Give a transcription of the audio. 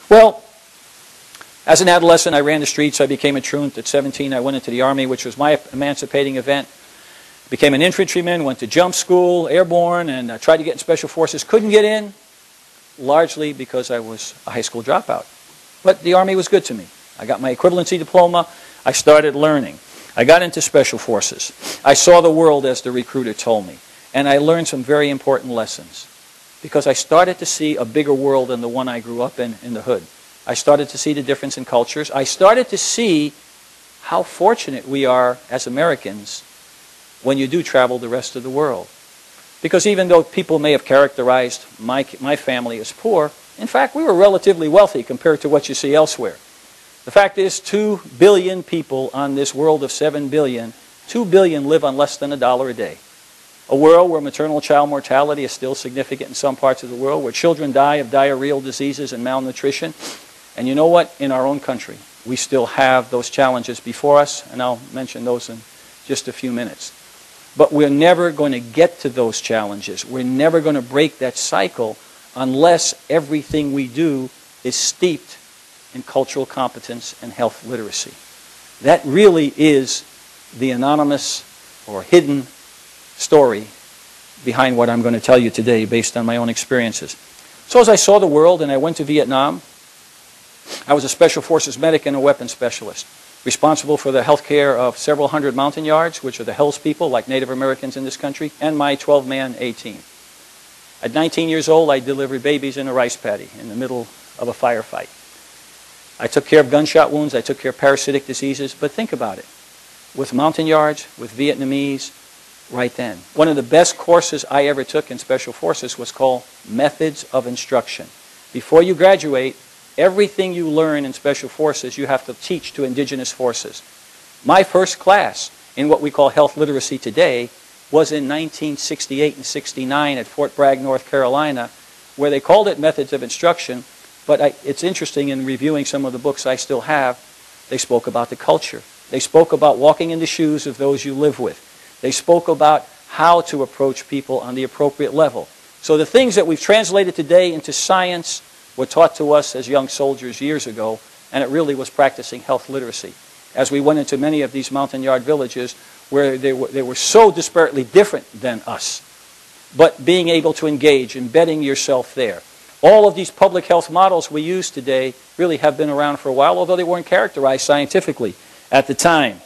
Well, as an adolescent, I ran the streets. I became a truant. At 17, I went into the Army, which was my emancipating event. Became an infantryman, went to jump school, airborne, and tried to get in Special Forces. Couldn't get in, largely because I was a high school dropout. But the Army was good to me. I got my equivalency diploma. I started learning. I got into Special Forces. I saw the world as the recruiter told me. And I learned some very important lessons because I started to see a bigger world than the one I grew up in the hood. I started to see the difference in cultures. I started to see how fortunate we are as Americans when you do travel the rest of the world. Because even though people may have characterized my family as poor, in fact, we were relatively wealthy compared to what you see elsewhere. The fact is, 2 billion people on this world of 7 billion, 2 billion live on less than $1 a day. A world where maternal child mortality is still significant in some parts of the world, where children die of diarrheal diseases and malnutrition. And you know what? In our own country, we still have those challenges before us, and I'll mention those in just a few minutes. But we're never going to get to those challenges. We're never going to break that cycle unless everything we do is steeped in cultural competence and health literacy. That really is the anonymous or hidden story behind what I'm going to tell you today based on my own experiences. So as I saw the world and I went to Vietnam, I was a Special Forces medic and a weapons specialist, responsible for the health care of several hundred mountain yards, which are the Hells people, like Native Americans in this country, and my 12-man A-team. At 19 years old, I delivered babies in a rice paddy in the middle of a firefight. I took care of gunshot wounds, I took care of parasitic diseases, but think about it. With mountain yards, with Vietnamese, right then. One of the best courses I ever took in Special Forces was called Methods of Instruction. Before you graduate, everything you learn in Special Forces you have to teach to indigenous forces. My first class in what we call health literacy today was in 1968 and 69 at Fort Bragg, North Carolina, where they called it Methods of Instruction, but it's interesting in reviewing some of the books I still have, they spoke about the culture. They spoke about walking in the shoes of those you live with. They spoke about how to approach people on the appropriate level. So the things that we've translated today into science were taught to us as young soldiers years ago, and it really was practicing health literacy. As we went into many of these mountain yard villages where they were so disparately different than us, but being able to engage, embedding yourself there. All of these public health models we use today really have been around for a while, although they weren't characterized scientifically at the time.